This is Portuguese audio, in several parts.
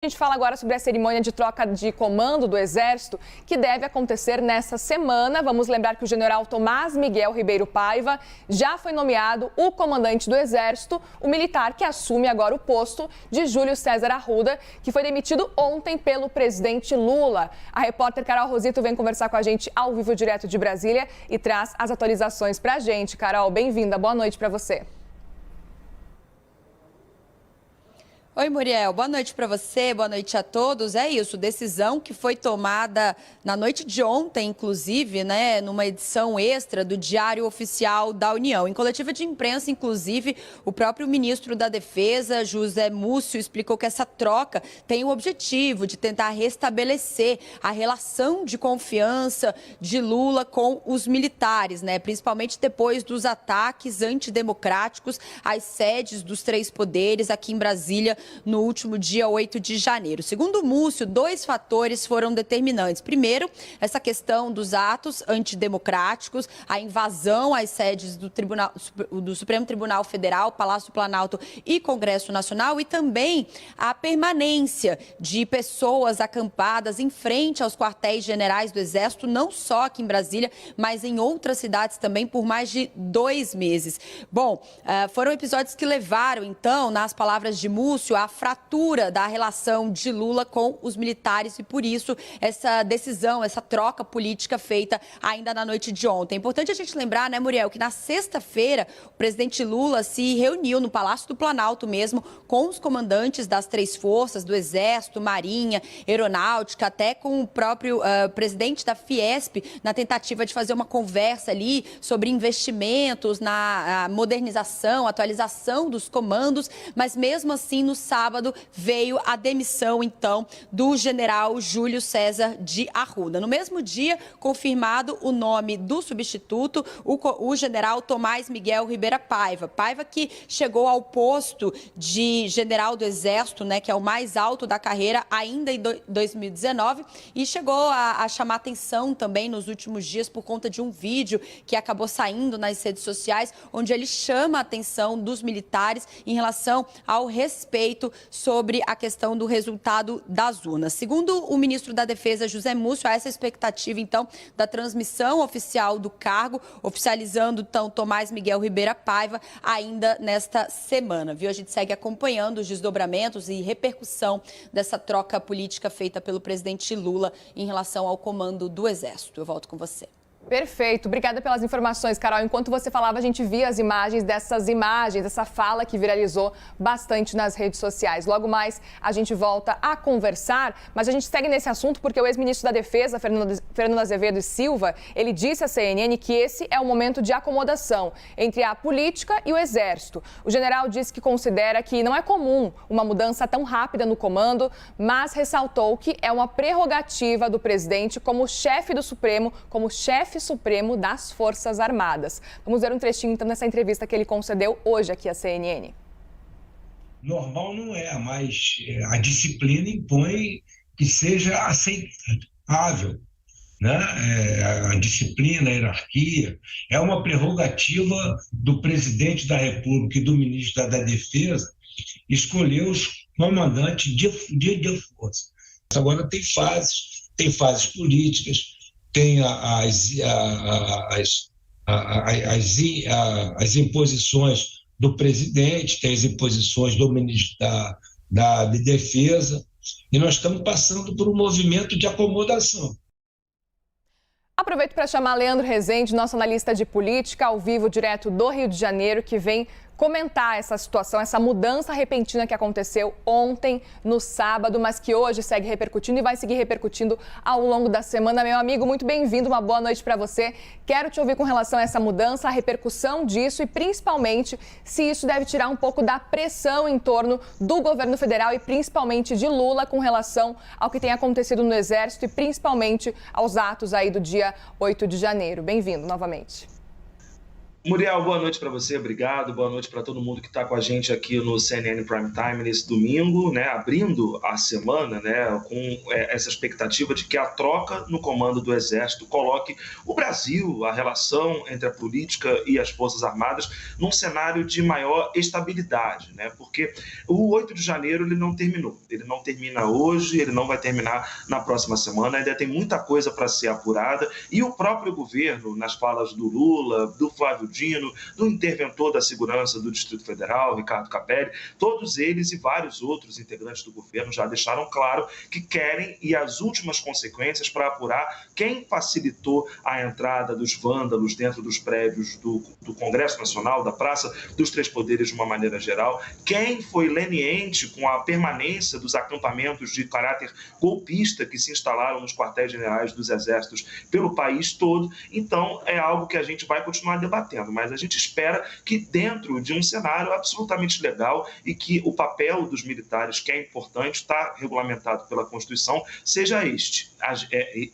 A gente fala agora sobre a cerimônia de troca de comando do Exército, que deve acontecer nessa semana. Vamos lembrar que o general Tomás Miguel Ribeiro Paiva já foi nomeado o comandante do Exército, o militar que assume agora o posto de Júlio César Arruda, que foi demitido ontem pelo presidente Lula. A repórter Carol Rosito vem conversar com a gente ao vivo direto de Brasília e traz as atualizações pra gente. Carol, bem-vinda. Boa noite para você. Oi, Muriel. Boa noite para você, boa noite a todos. É isso, decisão que foi tomada na noite de ontem, inclusive, né, numa edição extra do Diário Oficial da União. Em coletiva de imprensa, inclusive, o próprio ministro da Defesa, José Múcio, explicou que essa troca tem o objetivo de tentar restabelecer a relação de confiança de Lula com os militares, né, principalmente depois dos ataques antidemocráticos às sedes dos três poderes aqui em Brasília, no último dia 8 de janeiro. Segundo Múcio, dois fatores foram determinantes. Primeiro, essa questão dos atos antidemocráticos, a invasão às sedes do Supremo Tribunal Federal, Palácio Planalto e Congresso Nacional, e também a permanência de pessoas acampadas em frente aos quartéis generais do Exército, não só aqui em Brasília, mas em outras cidades também, por mais de 2 meses. Bom, foram episódios que levaram, então, nas palavras de Múcio, a fratura da relação de Lula com os militares e, por isso, essa decisão, essa troca política feita ainda na noite de ontem. É importante a gente lembrar, né, Muriel, que na sexta-feira o presidente Lula se reuniu no Palácio do Planalto mesmo com os comandantes das três forças, do Exército, Marinha, Aeronáutica, até com o próprio presidente da Fiesp, na tentativa de fazer uma conversa ali sobre investimentos na modernização, atualização dos comandos, mas mesmo assim, no sábado, veio a demissão, então, do general Júlio César de Arruda. No mesmo dia, confirmado o nome do substituto, o general Tomás Miguel Ribeiro Paiva. Paiva que chegou ao posto de general do Exército, né, que é o mais alto da carreira, ainda em 2019, e chegou a chamar atenção também nos últimos dias por conta de um vídeo que acabou saindo nas redes sociais, onde ele chama a atenção dos militares em relação ao respeito sobre a questão do resultado das urnas. Segundo o ministro da Defesa, José Múcio, há essa expectativa, então, da transmissão oficial do cargo, oficializando, então, Tomás Miguel Ribeiro Paiva ainda nesta semana, viu? A gente segue acompanhando os desdobramentos e repercussão dessa troca política feita pelo presidente Lula em relação ao comando do Exército. Eu volto com você. Perfeito. Obrigada pelas informações, Carol. Enquanto você falava, a gente via as imagens, dessa fala que viralizou bastante nas redes sociais. Logo mais, a gente volta a conversar, mas a gente segue nesse assunto porque o ex-ministro da Defesa, Fernando Azevedo e Silva, ele disse à CNN que esse é um momento de acomodação entre a política e o Exército. O general disse que considera que não é comum uma mudança tão rápida no comando, mas ressaltou que é uma prerrogativa do presidente como chefe do Supremo, como chefe Supremo das Forças Armadas. Vamos ver um trechinho, então, dessa entrevista que ele concedeu hoje aqui à CNN. Normal não é, mas a disciplina impõe que seja aceitável, né? A disciplina, a hierarquia, é uma prerrogativa do presidente da República e do ministro da Defesa escolher os comandantes de força. Agora tem fases políticas, tem as imposições do presidente, tem as imposições do ministro da Defesa, e nós estamos passando por um movimento de acomodação. Aproveito para chamar Leandro Rezende, nosso analista de política, ao vivo, direto do Rio de Janeiro, que vem comentar essa situação, essa mudança repentina que aconteceu ontem, no sábado, mas que hoje segue repercutindo e vai seguir repercutindo ao longo da semana. Meu amigo, muito bem-vindo, uma boa noite para você. Quero te ouvir com relação a essa mudança, a repercussão disso e, principalmente, se isso deve tirar um pouco da pressão em torno do governo federal e, principalmente, de Lula com relação ao que tem acontecido no Exército e, principalmente, aos atos aí do dia 8 de janeiro. Bem-vindo novamente. Muriel, boa noite para você, obrigado. Boa noite para todo mundo que está com a gente aqui no CNN Prime Time nesse domingo, né, abrindo a semana, né, com essa expectativa de que a troca no comando do Exército coloque o Brasil, a relação entre a política e as Forças Armadas, num cenário de maior estabilidade, né, porque o 8 de janeiro ele não terminou, ele não termina hoje, ele não vai terminar na próxima semana, ainda tem muita coisa para ser apurada e o próprio governo, nas falas do Lula, do Flávio Dino, do interventor da segurança do Distrito Federal, Ricardo Capelli, todos eles e vários outros integrantes do governo já deixaram claro que querem ir às últimas consequências para apurar quem facilitou a entrada dos vândalos dentro dos prédios do Congresso Nacional, da Praça dos Três Poderes de uma maneira geral, quem foi leniente com a permanência dos acampamentos de caráter golpista que se instalaram nos quartéis generais dos exércitos pelo país todo. Então, é algo que a gente vai continuar debatendo, mas a gente espera que dentro de um cenário absolutamente legal e que o papel dos militares, que é importante, está regulamentado pela Constituição, seja este,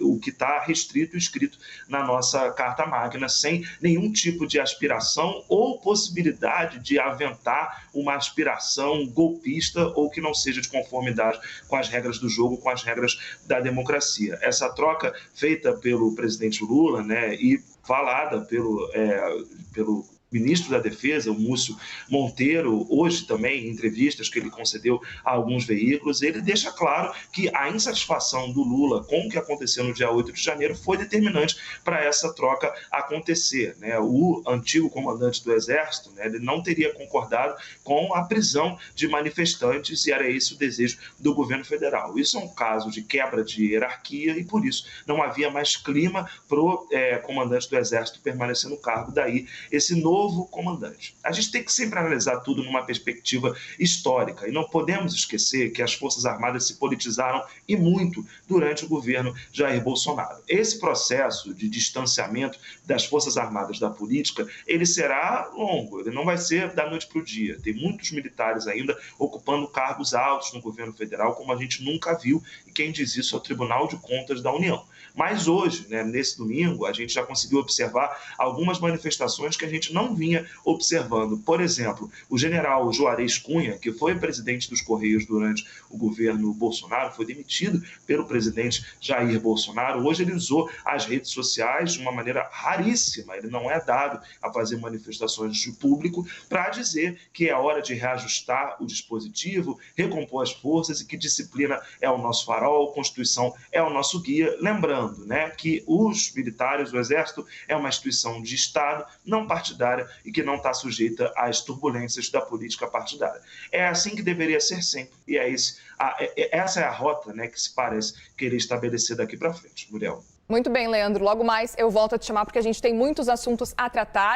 o que está restrito e escrito na nossa Carta Magna, sem nenhum tipo de aspiração ou possibilidade de aventar uma aspiração golpista ou que não seja de conformidade com as regras do jogo, com as regras da democracia. Essa troca feita pelo presidente Lula, né, e falada pelo ministro da Defesa, o Múcio Monteiro, hoje também em entrevistas que ele concedeu a alguns veículos, ele deixa claro que a insatisfação do Lula com o que aconteceu no dia 8 de janeiro foi determinante para essa troca acontecer, né? O antigo comandante do Exército, né, ele não teria concordado com a prisão de manifestantes e era esse o desejo do governo federal. Isso é um caso de quebra de hierarquia e, por isso, não havia mais clima para o comandante do Exército permanecer no cargo. Daí, esse novo comandante. A gente tem que sempre analisar tudo numa perspectiva histórica e não podemos esquecer que as Forças Armadas se politizaram e muito durante o governo Jair Bolsonaro. Esse processo de distanciamento das Forças Armadas da política, ele será longo, ele não vai ser da noite para o dia. Tem muitos militares ainda ocupando cargos altos no governo federal, como a gente nunca viu, e quem diz isso é o Tribunal de Contas da União. Mas hoje, né, nesse domingo, a gente já conseguiu observar algumas manifestações que a gente não vinha observando. Por exemplo, o general Juarez Cunha, que foi presidente dos Correios durante o governo Bolsonaro, foi demitido pelo presidente Jair Bolsonaro. Hoje ele usou as redes sociais de uma maneira raríssima, ele não é dado a fazer manifestações de público, para dizer que é hora de reajustar o dispositivo, recompor as forças e que disciplina é o nosso farol, Constituição é o nosso guia. Lembrando, né, que os militares, o Exército, é uma instituição de Estado, não partidária e que não está sujeita às turbulências da política partidária. É assim que deveria ser sempre, e essa é a rota, né, que se parece querer estabelecer daqui para frente. Muriel. Muito bem, Leandro. Logo mais eu volto a te chamar porque a gente tem muitos assuntos a tratar.